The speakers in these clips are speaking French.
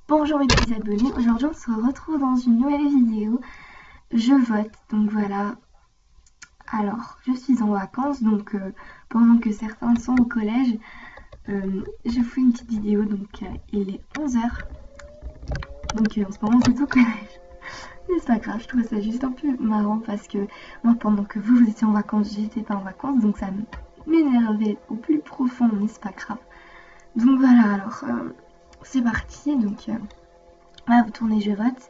Bonjour mes petits abonnés, aujourd'hui on se retrouve dans une nouvelle vidéo. Je vote, donc voilà. Alors, je suis en vacances, donc pendant que certains sont au collège, je fais une petite vidéo, donc il est 11h. Donc en ce moment c'est au collège. Mais c'est pas grave, je trouve ça juste un peu marrant parce que moi pendant que vous étiez en vacances, j'étais pas en vacances, donc ça m'énervait au plus profond, mais c'est pas grave. Donc voilà, alors c'est parti, donc là vous tournez je vote.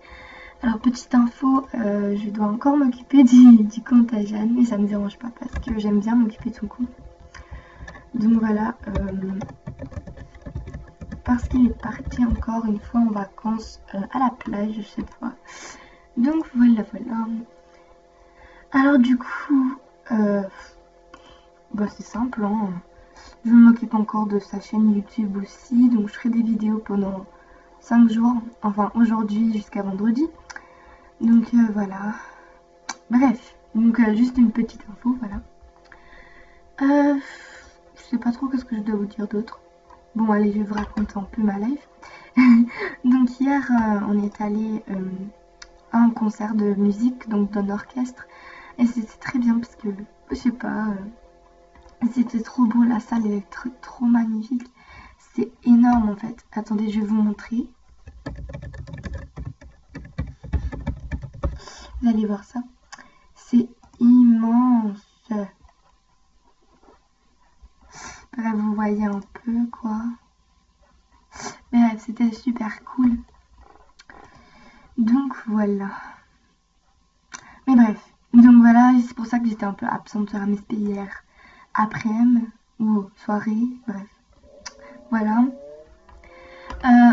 Alors petite info, je dois encore m'occuper du compte à Jeanne, mais ça me dérange pas parce que j'aime bien m'occuper de son compte. Donc voilà, parce qu'il est parti encore une fois en vacances à la plage cette fois. Donc voilà. Alors du coup, c'est simple, hein. Je m'occupe encore de sa chaîne YouTube aussi, donc je ferai des vidéos pendant 5 jours, enfin aujourd'hui jusqu'à vendredi. Donc voilà. Bref, donc juste une petite info, voilà. Je sais pas trop qu'est-ce que je dois vous dire d'autre. Bon, allez, je vais vous raconter un peu ma life. Donc hier, on est allé à un concert de musique, donc d'un orchestre. Et c'était très bien parce que, je sais pas, c'était trop beau, la salle est trop magnifique. C'est énorme en fait. Attendez, je vais vous montrer. Vous allez voir ça. C'est immense. Bref, vous voyez un peu quoi. Mais bref, c'était super cool. Donc voilà. Mais bref. Donc voilà, c'est pour ça que j'étais un peu absente sur MSP hier après-midi ou soirée. Bref. Voilà.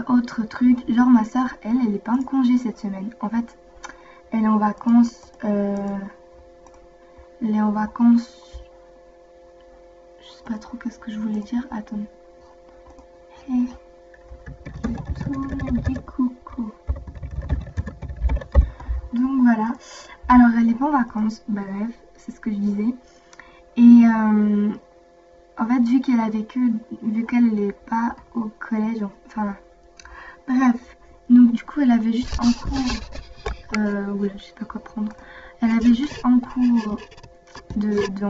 Autre truc, genre ma soeur, elle est pas en congé cette semaine. En fait, elle est en vacances. Elle est en vacances. Je sais pas trop qu'est-ce que je voulais dire. Attends. Hey. Des coucou. Donc voilà. Alors elle est pas en vacances. Bref, c'est ce que je disais. Et en fait, vu qu'elle n'est pas au collège, enfin, bref, donc du coup, elle avait juste un cours, ouais, je sais pas quoi prendre. Elle avait juste un cours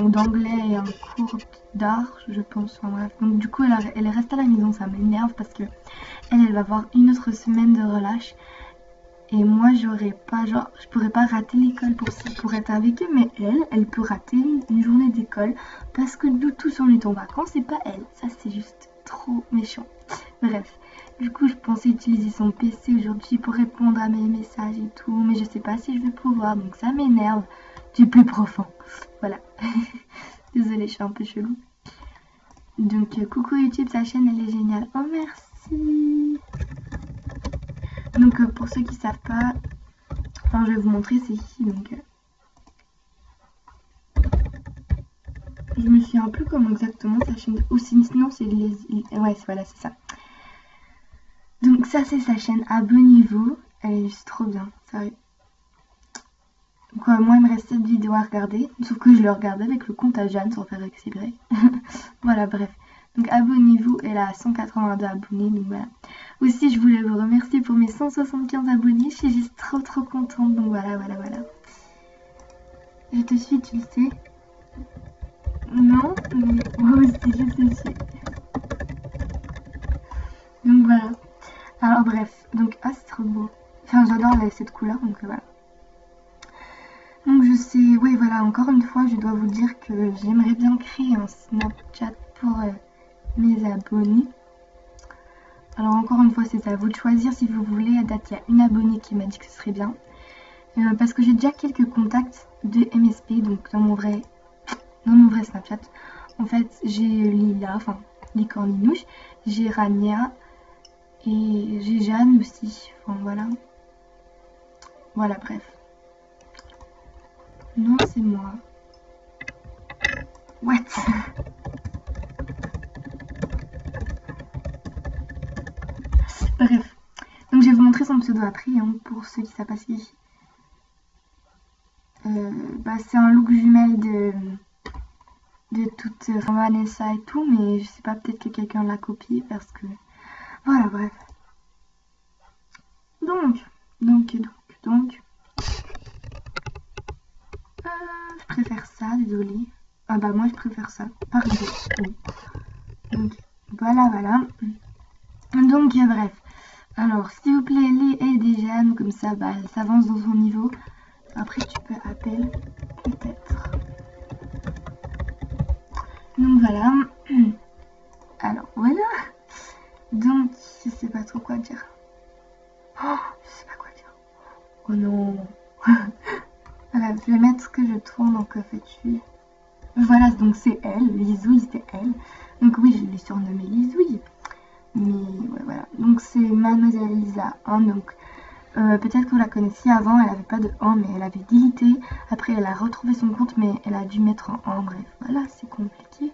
d'anglais et un cours d'art, je pense, enfin bref. Donc du coup, elle est restée à la maison, ça m'énerve parce que elle va avoir une autre semaine de relâche. Et moi, je pourrais pas rater l'école pour être avec eux, mais elle peut rater une journée d'école parce que nous tous on est en vacances et pas elle. Ça, c'est juste trop méchant. Bref, du coup, je pensais utiliser son PC aujourd'hui pour répondre à mes messages et tout, mais je sais pas si je vais pouvoir, donc ça m'énerve du plus profond. Voilà. Désolée, je suis un peu chelou. Donc, coucou YouTube, sa chaîne, elle est géniale. Oh, merci. Donc pour ceux qui savent pas, enfin je vais vous montrer c'est qui donc. Je me souviens un peu comment exactement sa chaîne. Ou sinon c'est les. Ouais voilà c'est ça. Donc ça c'est sa chaîne, abonnez-vous. Elle est juste trop bien, sérieux. Donc moi il me reste 7 vidéos à regarder. Sauf que je le regarde avec le compte à Jeanne sans faire exprès. Voilà bref. Donc abonnez-vous, elle a 182 abonnés, donc voilà. Aussi je voulais vous remercier pour mes 175 abonnés, je suis juste trop contente, donc voilà. Je te suis, tu le sais. Non, mais moi aussi je sais. Donc voilà. Alors bref, donc c'est trop beau. Enfin j'adore cette couleur, donc voilà. Donc je sais, ouais voilà, encore une fois je dois vous dire que j'aimerais bien créer un Snapchat pour mes abonnés. Alors encore une fois c'est à vous de choisir si vous voulez. À date il y a une abonnée qui m'a dit que ce serait bien. Parce que j'ai déjà quelques contacts de MSP, donc dans mon vrai Snapchat. En fait j'ai Lila, enfin Licorninouche, j'ai Rania et j'ai Jeanne aussi. Enfin voilà. Voilà bref. Non c'est moi. What? Bref. Donc je vais vous montrer son pseudo après hein, pour ceux qui savent pas qui. C'est un look jumelle de toute Vanessa et tout, mais je sais pas, peut-être que quelqu'un l'a copié parce que. Voilà, bref. donc. Je préfère ça, désolé. Ah bah moi je préfère ça. Pardon. Oui. Donc voilà. Donc bref. Alors s'il vous plaît, les des j'aime, comme ça bah elle s'avance dans son niveau. Après tu peux appeler peut-être. Donc voilà. Alors voilà. Donc je sais pas trop quoi dire. Oh, je sais pas quoi dire. Oh non. Voilà, je vais mettre que je tourne en fais-tu. Voilà, donc c'est elle, Lisouille, c'était elle. Donc oui, je l'ai surnommée Lisouille. Mais ouais, voilà. Donc c'est Mademoiselle Elisa 1. Donc peut-être que vous la connaissiez avant, elle avait pas de 1, mais elle avait délité. Après, elle a retrouvé son compte, mais elle a dû mettre en 1. Bref, voilà, c'est compliqué.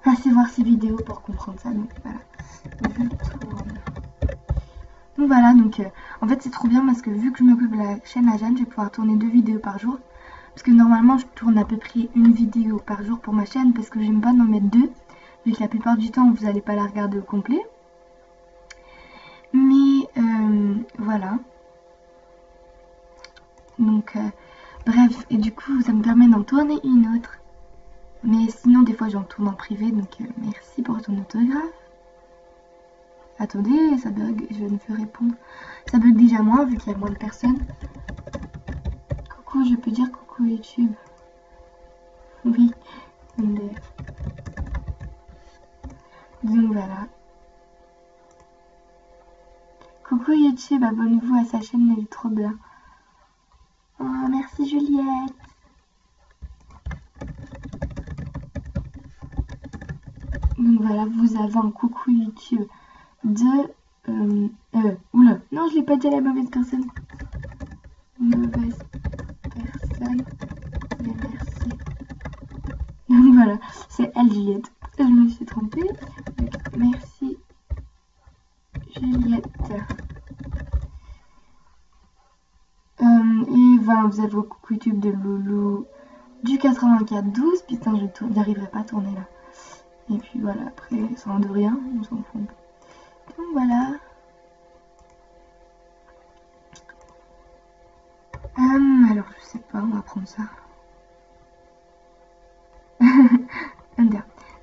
Passez voir ces vidéos pour comprendre ça. Donc voilà. Je tourne. Donc voilà, donc en fait c'est trop bien parce que vu que je m'occupe de la chaîne à Jeanne, je vais pouvoir tourner 2 vidéos par jour. Parce que normalement je tourne à peu près 1 vidéo par jour pour ma chaîne parce que j'aime pas en mettre 2. Vu que la plupart du temps vous n'allez pas la regarder au complet. Mais voilà. Donc bref, et du coup ça me permet d'en tourner une autre. Mais sinon des fois j'en tourne en privé, donc merci pour ton autographe. Attendez, ça bug, je ne peux répondre. Ça bug déjà moins vu qu'il y a moins de personnes. Coucou, je peux dire coucou YouTube. Oui. Donc voilà. Coucou YouTube, abonnez-vous à sa chaîne, elle est trop bien. Oh, merci Juliette. Donc voilà, vous avez un coucou YouTube de... oula, non, je l'ai pas dit à la mauvaise personne. Mauvaise personne. Mais merci. Donc voilà, c'est elle Juliette. Je me suis trompée. Donc, merci Juliette. Et voilà, vous avez vos coucou YouTube de Loulou du 84-12. Putain, je n'arriverai pas à tourner là. Et puis voilà, après, ça rend de rien, on s'en fout. Donc voilà. Alors, je sais pas, on va prendre ça.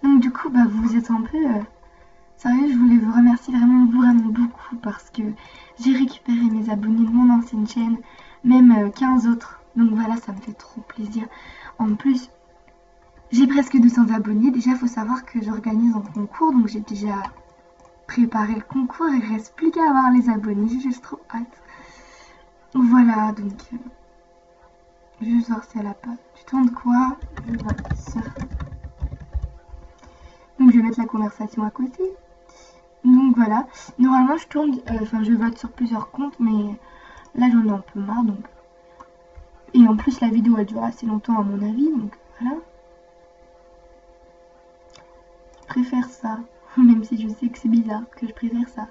Donc du coup, bah, vous êtes un peu... Sérieux, je voulais vous remercier vraiment beaucoup parce que j'ai récupéré mes abonnés de mon ancienne chaîne, même 15 autres. Donc voilà, ça me fait trop plaisir. En plus, j'ai presque 200 abonnés. Déjà, il faut savoir que j'organise un concours, donc j'ai déjà préparé le concours. Il ne reste plus qu'à avoir les abonnés. J'ai juste trop hâte. Voilà, donc... je vais voir si elle a pas... Tu tournes quoi? Je vois ça. Donc je vais mettre la conversation à côté. Donc voilà, normalement je tourne, je vote sur plusieurs comptes, mais là j'en ai un peu marre, donc. Et en plus la vidéo elle dure assez longtemps à mon avis, donc voilà. Je préfère ça, même si je sais que c'est bizarre que je préfère ça.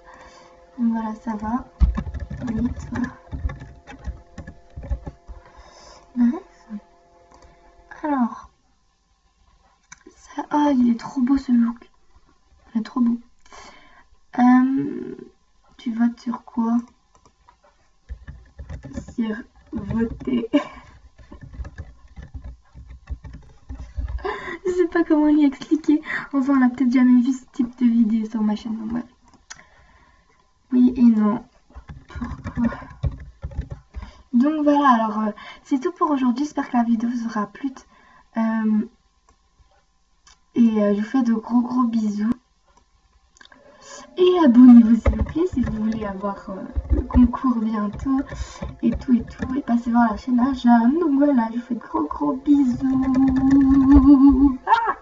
Donc voilà, ça va. Oui, ça va. Bref. Alors. Ça, oh, il est trop beau ce look. Il est trop beau. Tu votes sur quoi? Sur voter. Je sais pas comment lui expliquer. Enfin, on a peut-être jamais vu ce type de vidéo sur ma chaîne. Donc, ouais. Oui et non. Pourquoi? Donc voilà, alors c'est tout pour aujourd'hui. J'espère que la vidéo vous aura plu. Je vous fais de gros bisous. Et abonnez-vous s'il vous plaît si vous voulez avoir le concours bientôt. Et tout. Et passez voir la chaîne à Jeanne. Donc voilà, je vous fais de gros bisous. Ah!